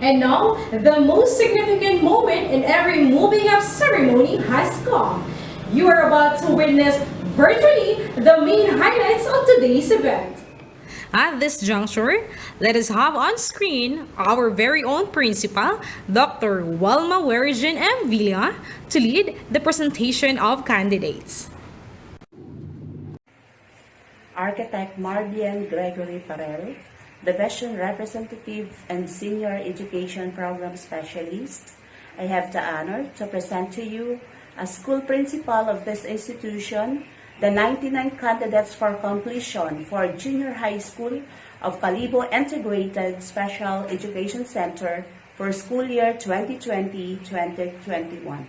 And now, the most significant moment in every moving up ceremony has come. You are about to witness virtually the main highlights of today's event. At this juncture, let us have on screen our very own principal, Dr. Walma Werigen M. Villa, to lead the presentation of candidates. Architect Marbian Gregory Farrell, Division Representative and Senior Education Program Specialist, I have the honor to present to you as school principal of this institution, the 99 candidates for completion for Junior High School of Kalibo Integrated Special Education Center for school year 2020-2021,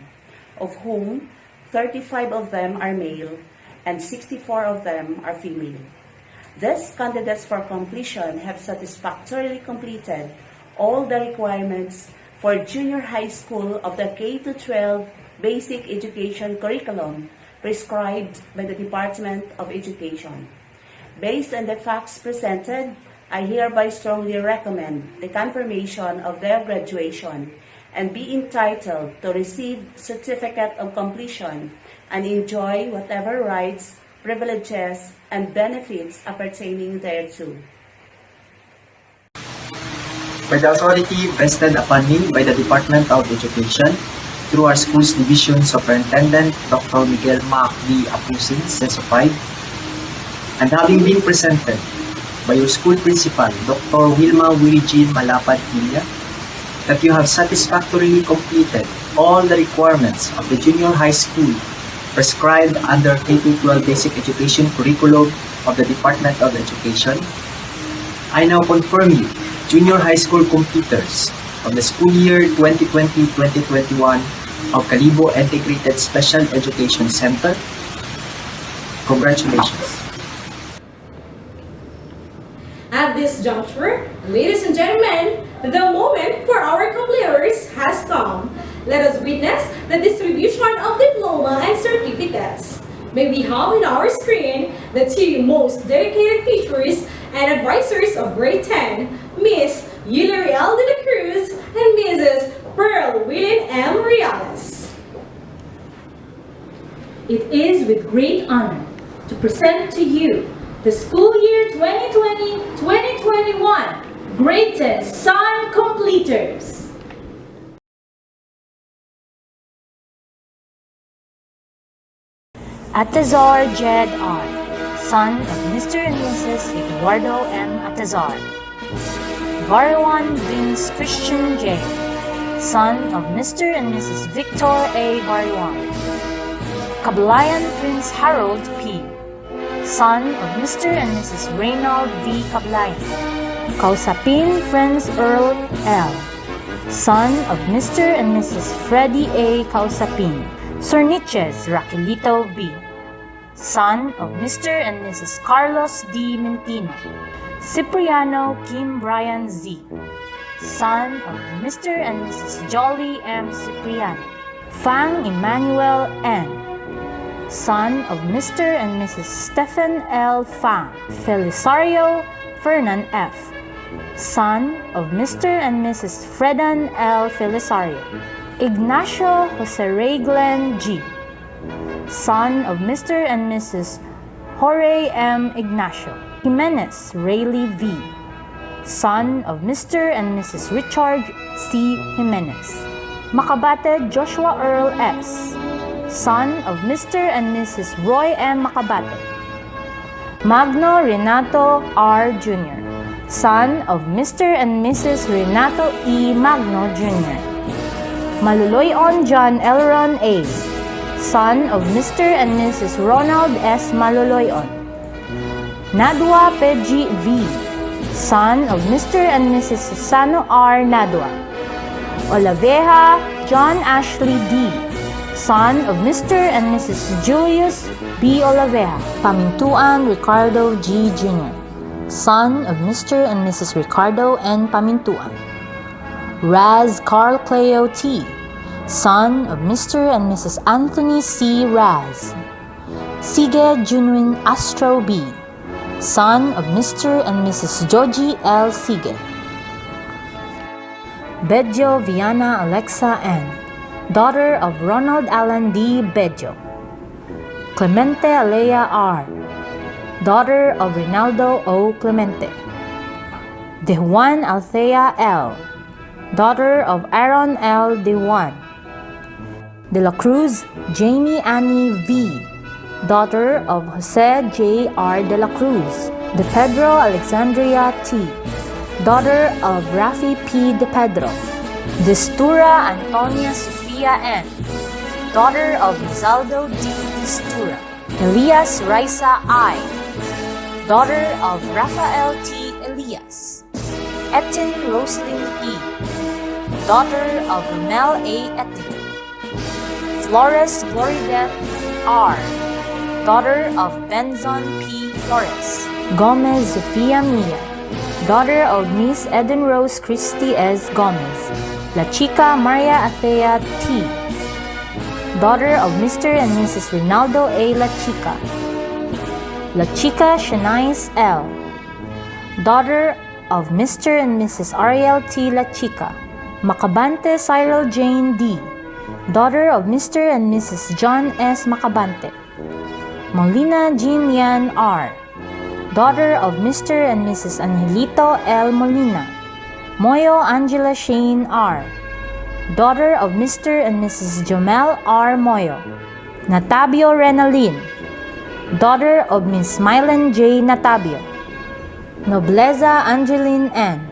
of whom 35 of them are male and 64 of them are female. These candidates for completion have satisfactorily completed all the requirements for junior high school of the K-12 basic education curriculum prescribed by the Department of Education. Based on the facts presented, I hereby strongly recommend the confirmation of their graduation and be entitled to receive certificate of completion and enjoy whatever rights, privileges, and benefits appertaining thereto. By the authority vested upon me by the Department of Education, through our school's Division Superintendent, Dr. Miguel Mac D. Apusin, CESO 5, and having been presented by your school principal, Dr. Wilma Wirijin Malapad Villa, that you have satisfactorily completed all the requirements of the junior high school prescribed under K-12 basic education curriculum of the Department of Education, I now confirm you junior high school completers of the school year 2020-2021 of Kalibo Integrated Special Education Center. Congratulations. At this juncture, ladies and gentlemen, the moment for our completers has come. Let us witness the distribution of diploma and certificates. May we have on our screen the two most dedicated teachers and advisors of grade 10, Miss Yulariel de la Cruz and Mrs. Pearl Willen M. Reales. It is with great honor to present to you the school year 2020-2021 Grade 10 Sun Completers. Atazar Jed R., son of Mr. and Mrs. Eduardo M. Atazar. Barwan Vince Christian J., son of Mr. and Mrs. Victor A. Barwan. Kablayan Prince Harold P., son of Mr. and Mrs. Reynald V. Kablayan. Kausapin Friends Earl L., son of Mr. and Mrs. Freddie A. Kausapin. Sorniches Raquelito B., son of Mr. and Mrs. Carlos D. Mentino. Cipriano Kim Brian Z., son of Mr. and Mrs. Jolly M. Cipriano. Fang Emmanuel N., son of Mr. and Mrs. Stephen L. Fang. Felisario Fernan F., son of Mr. and Mrs. Fredan L. Felisario. Ignacio Jose Ray Glenn G., son of Mr. and Mrs. Jorge M. Ignacio. Jimenez Rayleigh V., son of Mr. and Mrs. Richard C. Jimenez. Macabate Joshua Earl S., son of Mr. and Mrs. Roy M. Macabate. Magno Renato R. Jr., son of Mr. and Mrs. Renato E. Magno Jr. Maluloyon John Elron A., son of Mr. and Mrs. Ronald S. Maluloyon. Nadwa Pedji V., son of Mr. and Mrs. Susano R. Nadwa. Olaveja John Ashley D., son of Mr. and Mrs. Julius B. Olaveja. Pamintuan Ricardo G. Jr., son of Mr. and Mrs. Ricardo N. Pamintuan. Raz Carl Cleo T., son of Mr. and Mrs. Anthony C. Raz. Sige Junwin Astro B., son of Mr. and Mrs. Joji L. Sige. Bedjo Viana Alexa N., daughter of Ronald Allen D. Bedjo. Clemente Alea R., daughter of Rinaldo O. Clemente. De Juan Althea L., daughter of Aaron L. De Juan. De la Cruz Jamie Annie V., daughter of Jose J. R. De la Cruz. De Pedro Alexandria T., daughter of Rafi P. De Pedro. De Stura Antonia Sofia N., daughter of Rizaldo D. De Stura. Elias Raisa I., daughter of Rafael T. Elias. Etin Roslyn E., daughter of Romel A. Etin. Flores Glorideth R., daughter of Benzon P. Flores. Gomez Sofia Mia, daughter of Miss Eden Rose Christie S. Gomez. La Chica Maria Athea T., daughter of Mr. and Mrs. Rinaldo A. La Chica. La Chica Shanice L., daughter of Mr. and Mrs. Ariel T. La Chica. Macabante Cyril Jane D., daughter of Mr. and Mrs. John S. Macabante. Molina Jean Yan R., daughter of Mr. and Mrs. Angelito L. Molina. Moyo Angela Shane R., daughter of Mr. and Mrs. Jomel R. Moyo. Natabio Renalyn, daughter of Miss Mylan J. Natabio. Nobleza Angeline N.,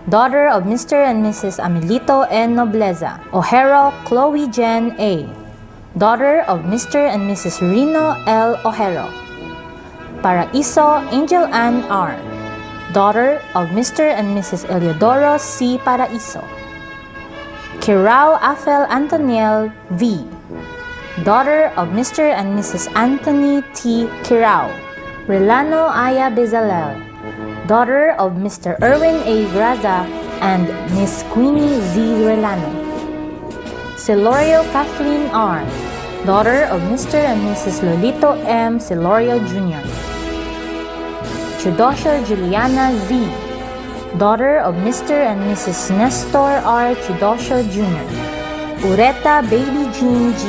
daughter of Mr. and Mrs. Amelito N. Nobleza. Ojero Chloe Jen A., daughter of Mr. and Mrs. Rino L. Ojero. Paraiso Angel Ann R., daughter of Mr. and Mrs. Eliodoro C. Paraiso. Kirao Afel Antoniel V., daughter of Mr. and Mrs. Anthony T. Kirao. Relano Aya Bezalel, daughter of Mr. Erwin A. Graza and Miss Queenie Z. Relano. Celorio Kathleen R., daughter of Mr. and Mrs. Lolito M. Celorio Jr. Chudosio Juliana Z., daughter of Mr. and Mrs. Nestor R. Chudosio Jr. Ureta Baby Jean G.,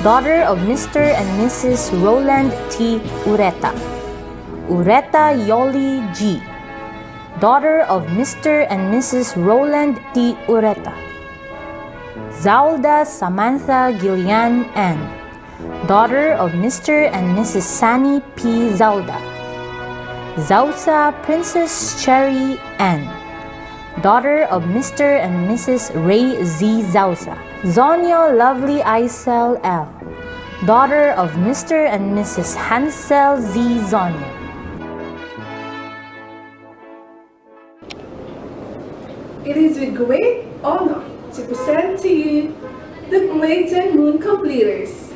daughter of Mr. and Mrs. Roland T. Ureta. Ureta Yoli G., daughter of Mr. and Mrs. Roland T. Ureta. Zaulda Samantha Gillian N., daughter of Mr. and Mrs. Sani P. Zaulda. Zausa Princess Cherry N., daughter of Mr. and Mrs. Ray Z. Zausa. Zonyo Lovely Isel L., daughter of Mr. and Mrs. Hansel Z. Zonyo. It is with great honor to present to you the Clayton Moon Completers.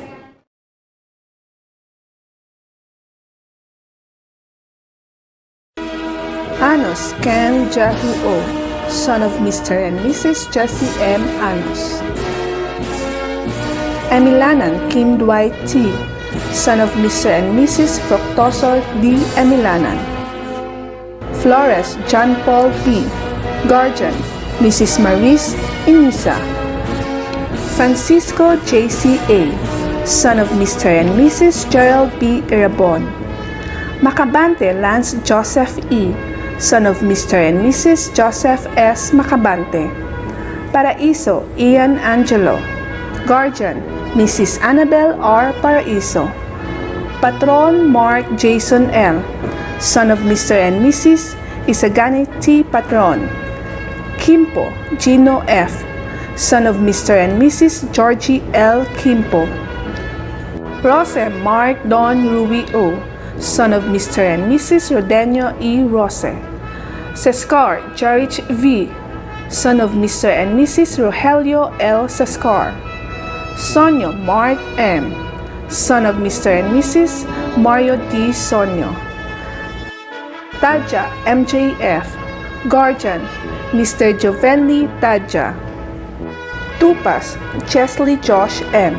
Anos Ken Jahu O., son of Mr. and Mrs. Jesse M. Anos. Emilanan Kim Dwight T., son of Mr. and Mrs. Proctosor D. Emilanan. Flores John Paul P., guardian, Mrs. Maris Inisa. Francisco J.C. A., son of Mr. and Mrs. Gerald B. Irabon. Macabante Lance Joseph E., son of Mr. and Mrs. Joseph S. Macabante. Paraiso Ian Angelo, guardian, Mrs. Annabel R. Paraiso. Patron Mark Jason L., son of Mr. and Mrs. Isagani T. Patron. Kimpo Gino F., son of Mr. and Mrs. Georgie L. Kimpo. Rose Mark Don Rui O., son of Mr. and Mrs. Rodenio E. Rose. Sescar Jarich V., son of Mr. and Mrs. Rogelio L. Sescar. Sonyo Mark M., son of Mr. and Mrs. Mario D. Sonyo. Tadja MJF, guardian, Mr. Jovenly Tadja. Tupas Chesley Josh M.,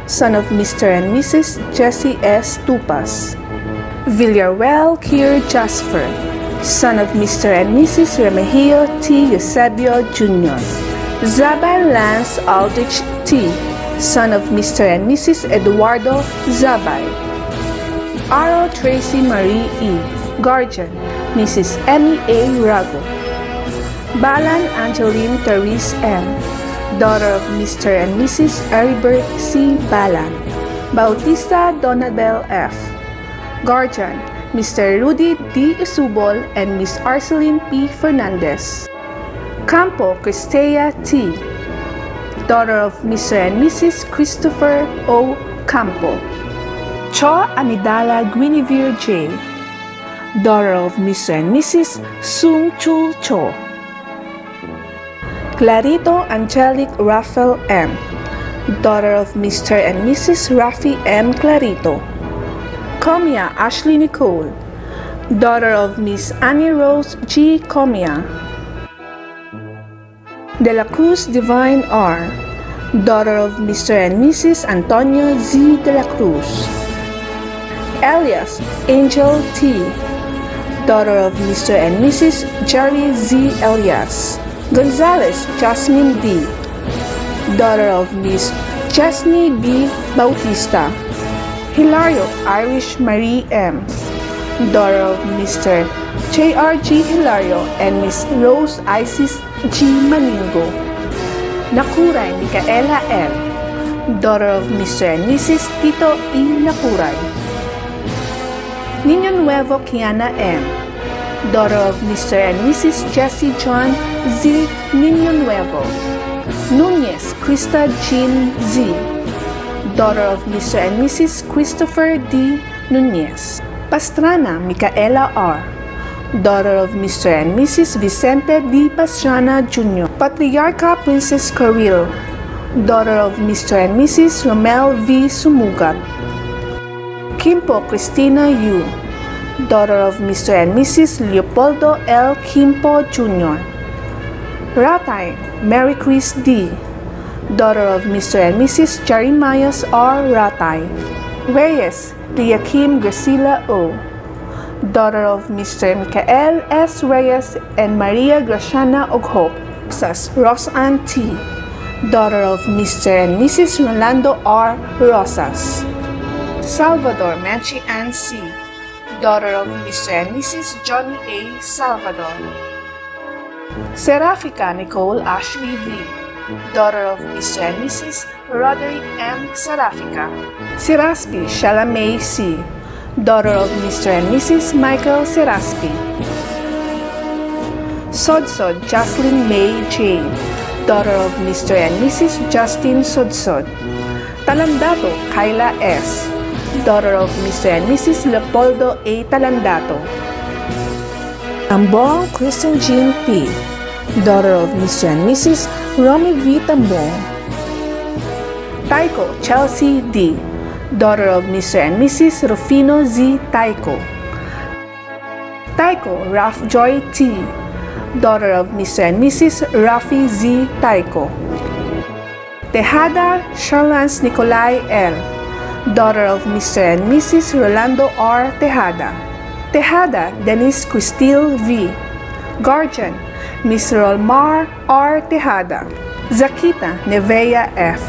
son of Mr. and Mrs. Jesse S. Tupas. Villarreal Kier Jasper, son of Mr. and Mrs. Remigio T. Eusebio Jr. Zabal Lance Aldrich T., son of Mr. and Mrs. Eduardo Zabal. Aro Tracy Marie E., guardian, Mrs. Emmy A. Rago. Balan Angeline Therese M., daughter of Mr. and Mrs. Aribert C. Balan. Bautista Donabel F., guardian, Mr. Rudy D. Isubol and Miss Arceline P. Fernandez. Campo Cristea T., daughter of Mr. and Mrs. Christopher O. Campo. Cho Amidala Guinevere J., daughter of Mr. and Mrs. Sung Chul Cho. Clarito Angelic Rafael M., daughter of Mr. and Mrs. Rafi M. Clarito. Comia Ashley Nicole, daughter of Miss Annie Rose G. Comia. De la Cruz Divine R., daughter of Mr. and Mrs. Antonio Z. de la Cruz. Elias Angel T., daughter of Mr. and Mrs. Jerry Z. Elias. Gonzalez Jasmine D., daughter of Miss Chesney B. Bautista. Hilario Irish Marie M., daughter of Mr. J.R.G. Hilario and Miss Rose Isis G. Maningo. Nakuray Micaela L., daughter of Mr. and Mrs. Tito E. Nakuray. Niño Nuevo Kiana M., daughter of Mr. and Mrs. Jesse John Z. Niño Nuevo. Nunez Krista Jean Z., daughter of Mr. and Mrs. Christopher D. Nunez. Pastrana Micaela R., daughter of Mr. and Mrs. Vicente D. Pastrana Jr. Patriarca Princess Caril, daughter of Mr. and Mrs. Romel V. Sumugat. Kimpo Cristina U., daughter of Mr. and Mrs. Leopoldo L. Kimpo Jr. Ratay Mary Chris D., daughter of Mr. and Mrs. Jeremias R. Ratay. Reyes Liakim Gracila O., daughter of Mr. Michael S. Reyes and Maria Graciana Oghop. Rosas Rosanne T., daughter of Mr. and Mrs. Rolando R. Rosas. Salvador Menchi Ann C., daughter of Mr. and Mrs. Johnny A. Salvador. Serafica Nicole Ashley V., daughter of Mr. and Mrs. Roderick M. Serafica. Seraspi Shalamay C., daughter of Mr. and Mrs. Michael Seraspi. Sodsod Jocelyn May Jane, daughter of Mr. and Mrs. Justin Sodsod. Talandato Kyla S., daughter of Mr. and Mrs. Leopoldo A. Talandato. Tambong Kristen Jean P., daughter of Mr. and Mrs. Romy V. Tambong. Taiko Chelsea D., daughter of Mr. and Mrs. Rufino Z. Taiko. Taiko Raf Joy T., daughter of Mr. and Mrs. Rafi Z. Taiko. Tejada Charlance Nicolai L., daughter of Mr. and Mrs. Rolando R. Tejada. Tejada Denise Cristil V., guardian, Miss Rolmar R. Tejada. Zakita Nevea F.,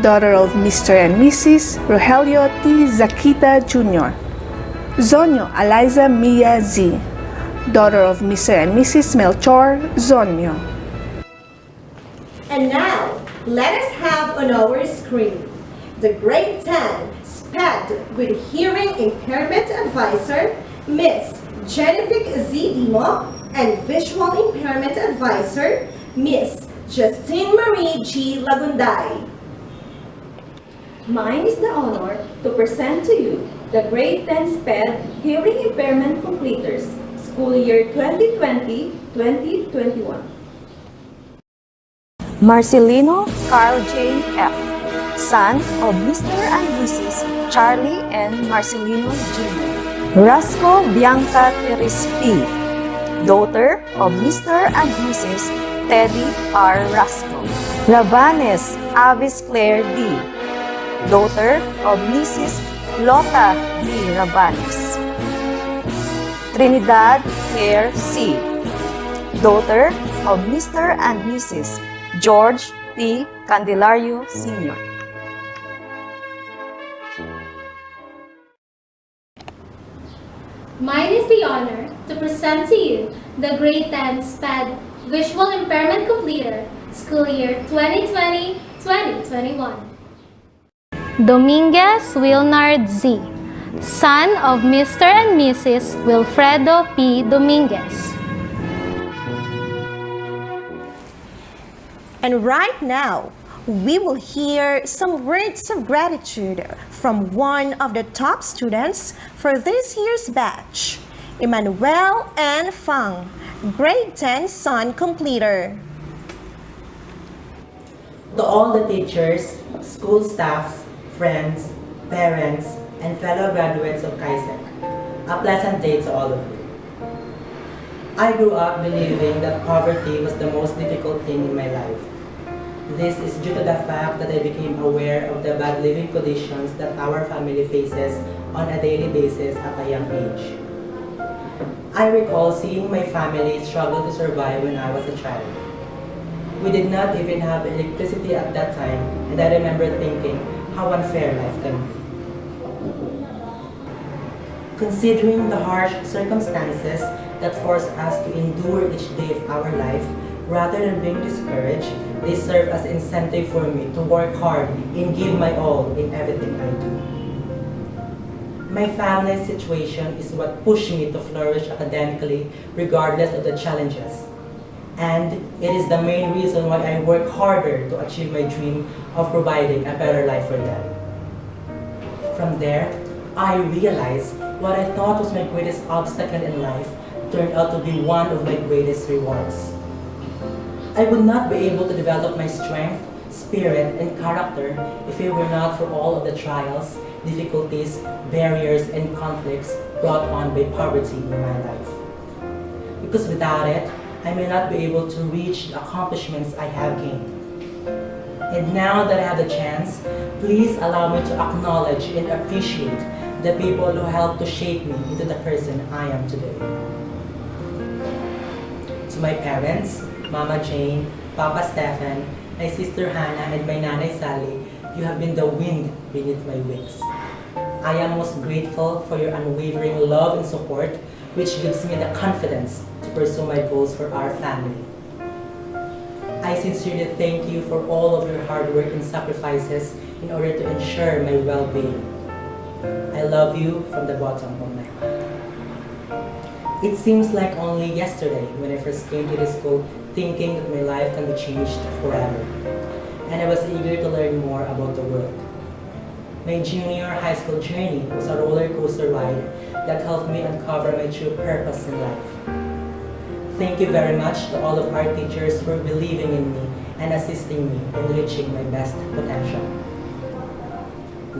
daughter of Mr. and Mrs. Rogelio T. Zakita Jr. Zonyo Eliza Mia Z., daughter of Mr. and Mrs. Melchor Zonyo. And now, let us have on our screen the grade 10 SPED with Hearing Impairment Advisor, Miss Jennifer Z. Dimo, and Visual Impairment Advisor, Miss Justine Marie G. Lagunday. Mine is the honor to present to you the Grade 10 SPED Hearing Impairment Completers, School Year 2020-2021. Marcelino Carl J. F., son of Mr. and Mrs. Charlie and Marcelino Jr. Rasco Bianca Teres P., daughter of Mr. and Mrs. Teddy R. Rasco. Rabanes Avis Claire D., daughter of Mrs. Lota D. Rabanes. Trinidad Claire C., daughter of Mr. and Mrs. George P. Candelario Sr. Mine is the honor to present to you the Grade 10 SPED Visual Impairment Completer, School Year 2020-2021. Dominguez Wilnard Z, son of Mr. and Mrs. Wilfredo P. Dominguez. And right now, we will hear some words of gratitude from one of the top students for this year's batch, Emmanuel N. Fang, Grade 10 Sun Completer. To all the teachers, school staffs, friends, parents, and fellow graduates of KAISEC, a pleasant day to all of you. I grew up believing that poverty was the most difficult thing in my life. This is due to the fact that I became aware of the bad living conditions that our family faces on a daily basis at a young age. I recall seeing my family struggle to survive when I was a child. We did not even have electricity at that time, and I remember thinking how unfair life can be. Considering the harsh circumstances that force us to endure each day of our life, rather than being discouraged, they serve as incentive for me to work hard and give my all in everything I do. My family's situation is what pushed me to flourish academically regardless of the challenges. And it is the main reason why I work harder to achieve my dream of providing a better life for them. From there, I realized what I thought was my greatest obstacle in life turned out to be one of my greatest rewards. I would not be able to develop my strength, spirit, and character if it were not for all of the trials, difficulties, barriers, and conflicts brought on by poverty in my life. Because without it, I may not be able to reach the accomplishments I have gained. And now that I have the chance, please allow me to acknowledge and appreciate the people who helped to shape me into the person I am today. To my parents, Mama Jane, Papa Stefan, my sister Hannah, and my Nanay Sally, you have been the wind beneath my wings. I am most grateful for your unwavering love and support, which gives me the confidence to pursue my goals for our family. I sincerely thank you for all of your hard work and sacrifices in order to ensure my well-being. I love you from the bottom of my heart. It seems like only yesterday when I first came to this school thinking that my life can be changed forever, and I was eager to learn more about the world. My junior high school journey was a roller coaster ride that helped me uncover my true purpose in life. Thank you very much to all of our teachers for believing in me and assisting me in reaching my best potential.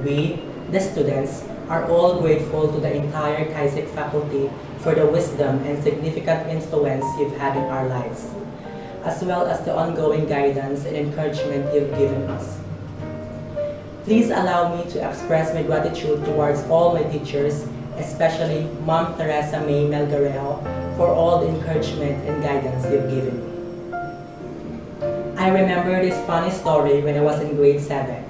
We, the students, are all grateful to the entire KAISEC faculty for the wisdom and significant influence you've had in our lives, as well as the ongoing guidance and encouragement you've given us. Please allow me to express my gratitude towards all my teachers, especially Ma'am Teresa May Melgarejo, for all the encouragement and guidance you've given me. I remember this funny story when I was in grade 7.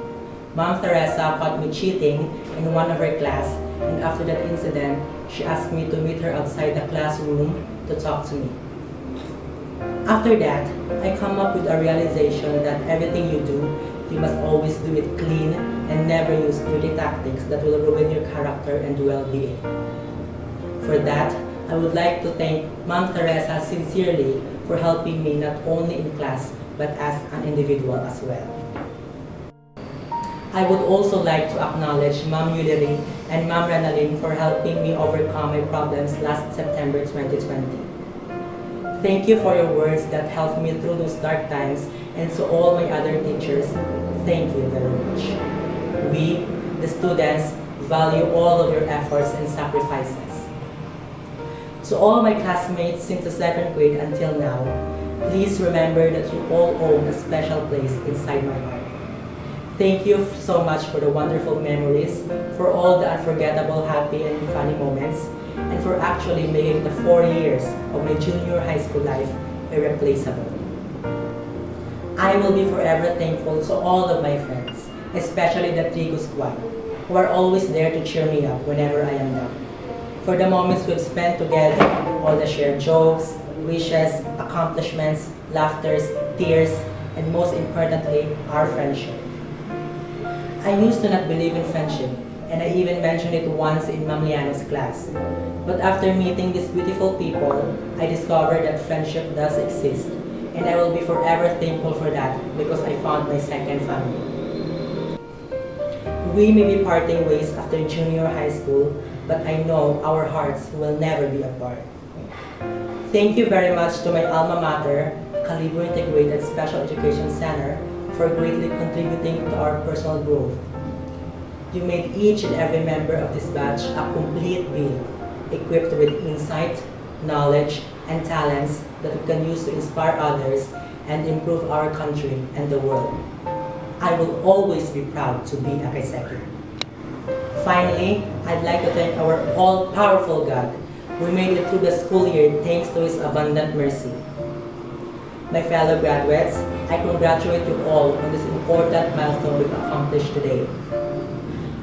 Ma'am Teresa caught me cheating in one of her class, and after that incident, she asked me to meet her outside the classroom to talk to me. After that, I come up with a realization that everything you do, you must always do it clean and never use dirty tactics that will ruin your character and well-being. For that, I would like to thank Ma'am Teresa sincerely for helping me not only in class, but as an individual as well. I would also like to acknowledge Ma'am Yuleri and Ma'am Ranalyn for helping me overcome my problems last September 2020. Thank you for your words that helped me through those dark times, and to all my other teachers, thank you very much. We, the students, value all of your efforts and sacrifices. To all my classmates since the 2nd grade until now, please remember that you all own a special place inside my heart. Thank you so much for the wonderful memories, for all the unforgettable happy and funny moments, and for actually making the 4 years of my junior high school life irreplaceable. I I will be forever thankful to all of my friends, especially the Trigo Squad, who are always there to cheer me up whenever I am down. For the moments we've spent together, all the shared jokes, wishes, accomplishments, laughters, tears, and most importantly, our friendship. I used to not believe in friendship, and I even mentioned it once in Ma'am Liana's class. But after meeting these beautiful people, I discovered that friendship does exist, and I will be forever thankful for that because I found my second family. We may be parting ways after junior high school, but I know our hearts will never be apart. Thank you very much to my alma mater, Kalibo Integrated Special Education Center, for greatly contributing to our personal growth. You made each and every member of this batch a complete being, equipped with insight, knowledge, and talents that we can use to inspire others and improve our country and the world. I will always be proud to be a Kaiseki. Finally, I'd like to thank our all-powerful God. We made it through the school year thanks to His abundant mercy. My fellow graduates, I congratulate you all on this important milestone we've accomplished today.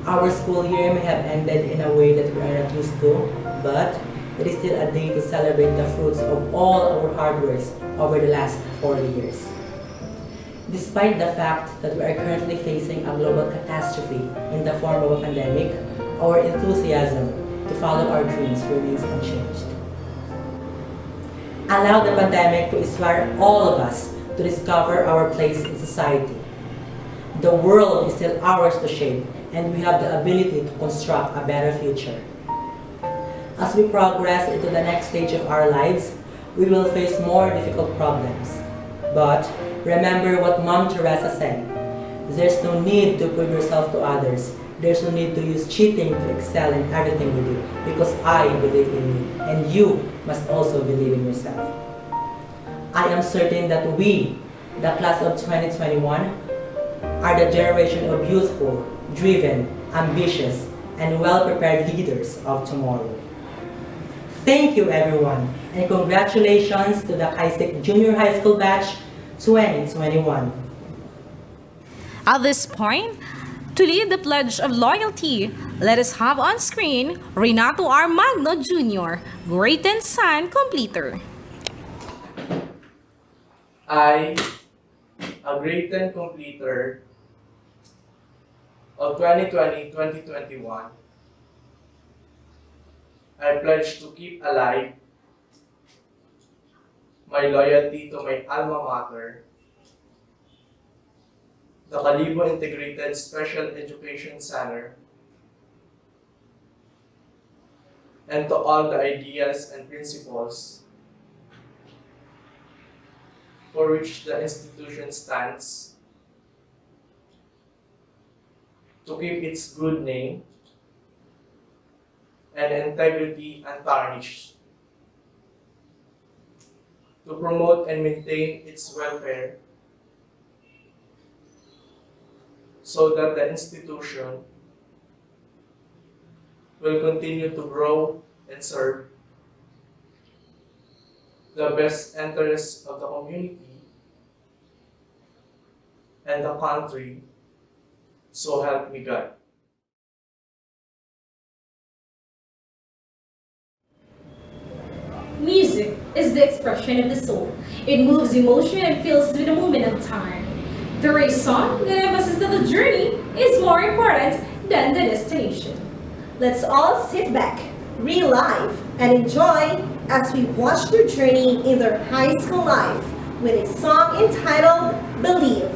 Our school year may have ended in a way that we are not used to, but it is still a day to celebrate the fruits of all our hard works over the last 4 years. Despite the fact that we are currently facing a global catastrophe in the form of a pandemic, our enthusiasm to follow our dreams remains unchanged. Allow the pandemic to inspire all of us to discover our place in society. The world is still ours to shape, and we have the ability to construct a better future. As we progress into the next stage of our lives, we will face more difficult problems. But remember what Mom Teresa said, there's no need to prove yourself to others. There's no need to use cheating to excel in everything we do, because I believe in you, and you must also believe in yourself. I am certain that we, the class of 2021, are the generation of youthful, driven, ambitious, and well-prepared leaders of tomorrow. Thank you, everyone, and congratulations to the Kaisek Junior High School Batch 2021. At this point, to lead the Pledge of Loyalty, let us have on screen Renato R. Magno Jr., grade 10 San Completer. I, a grade 10 completer of 2020-2021, I pledge to keep alive my loyalty to my alma mater, the Kalibo Integrated Special Education Center, and to all the ideas and principles for which the institution stands, to keep its good name and integrity untarnished, to promote and maintain its welfare, so that the institution will continue to grow and serve the best interests of the community and the country, so help me God. Music is the expression of the soul. It moves emotion and feels with the moment of time. There is a song that emphasizes that the journey is more important than the destination. Let's all sit back, relive, and enjoy as we watch their journey in their high school life with a song entitled Believe.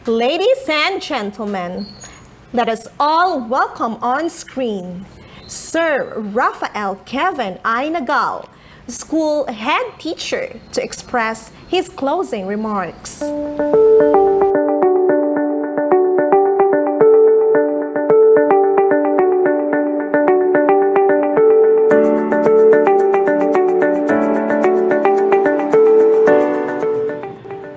Ladies and gentlemen, let us all welcome on screen Sir Rafael Kevin I. Nagal, school head teacher, to express his closing remarks.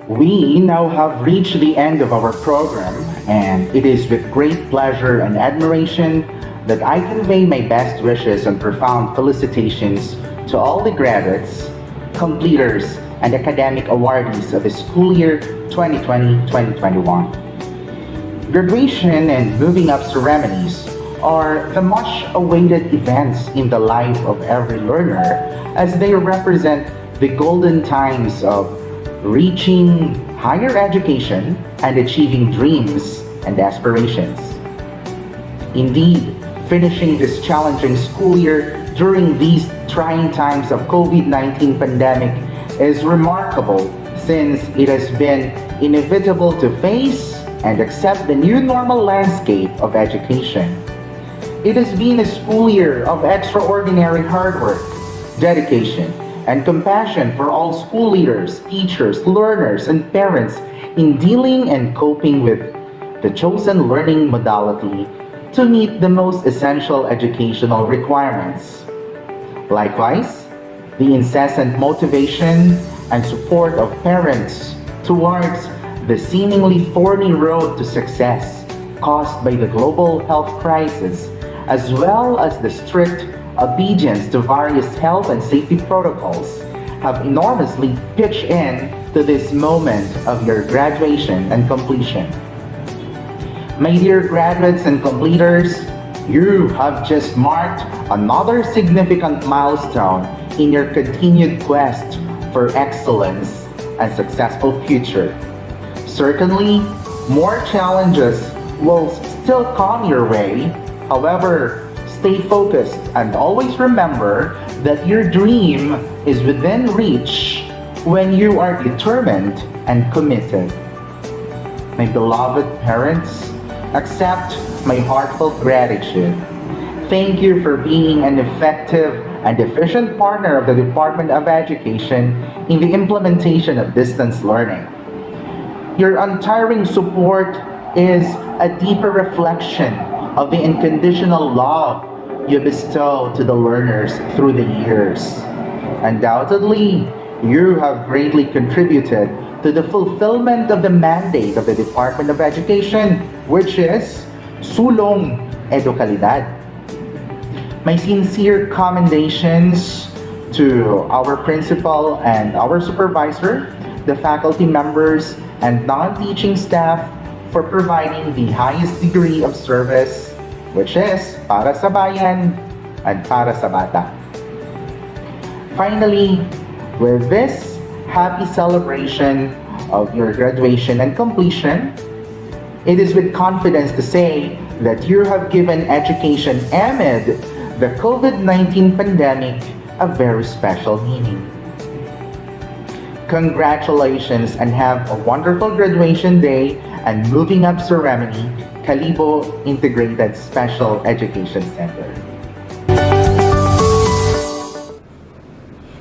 We now have reached the end of our program, and it is with great pleasure and admiration that I convey my best wishes and profound felicitations to all the graduates, completers, and academic awardees of the school year 2020-2021. Graduation and moving up ceremonies are the much awaited events in the life of every learner, as they represent the golden times of reaching higher education and achieving dreams and aspirations. Indeed, finishing this challenging school year during these trying times of COVID-19 pandemic is remarkable, since it has been inevitable to face and accept the new normal landscape of education. It has been a school year of extraordinary hard work, dedication, and compassion for all school leaders, teachers, learners, and parents in dealing and coping with the chosen learning modality to meet the most essential educational requirements. Likewise, the incessant motivation and support of parents towards the seemingly thorny road to success caused by the global health crisis, as well as the strict obedience to various health and safety protocols, have enormously pitched in to this moment of your graduation and completion. My dear graduates and completers, you have just marked another significant milestone in your continued quest for excellence and successful future. Certainly, more challenges will still come your way. However, stay focused and always remember that your dream is within reach when you are determined and committed. My beloved parents, accept my heartfelt gratitude. Thank you for being an effective and efficient partner of the Department of Education in the implementation of distance learning. Your untiring support is a deeper reflection of the unconditional love you bestow to the learners through the years. Undoubtedly, you have greatly contributed to the fulfillment of the mandate of the Department of Education, which is Sulong Edukalidad. My sincere commendations to our principal and our supervisor, the faculty members, and non-teaching staff for providing the highest degree of service, which is para sa bayan and para sa bata. Finally, with this happy celebration of your graduation and completion, it is with confidence to say that you have given education amid the COVID-19 pandemic a very special meaning. Congratulations and have a wonderful graduation day and moving up ceremony, Kalibo Integrated Special Education Center.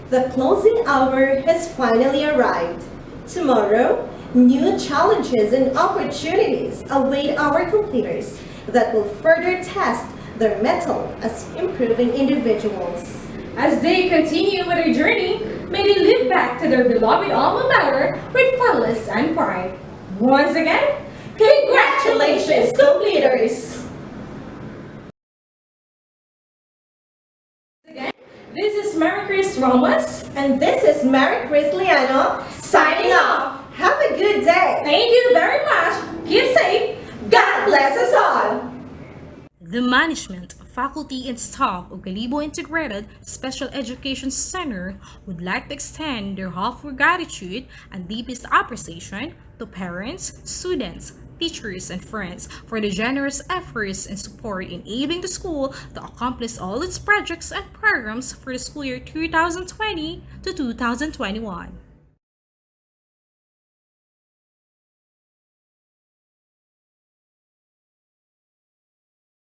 The closing hour has finally arrived. Tomorrow, new challenges and opportunities await our completers that will further test their mettle as improving individuals. As they continue with their journey, may they live back to their beloved alma mater with fondness and pride. Once again, congratulations, completers! This is Mary Chris Ramos. And this is Mary Chris Liano signing off. Have a good day. Thank you very much. Keep safe. God bless us all. The management, faculty, and staff of Kalibo Integrated Special Education Center would like to extend their heartfelt gratitude and deepest appreciation to parents, students, teachers, and friends for the generous efforts and support in aiding the school to accomplish all its projects and programs for the school year 2020 to 2021.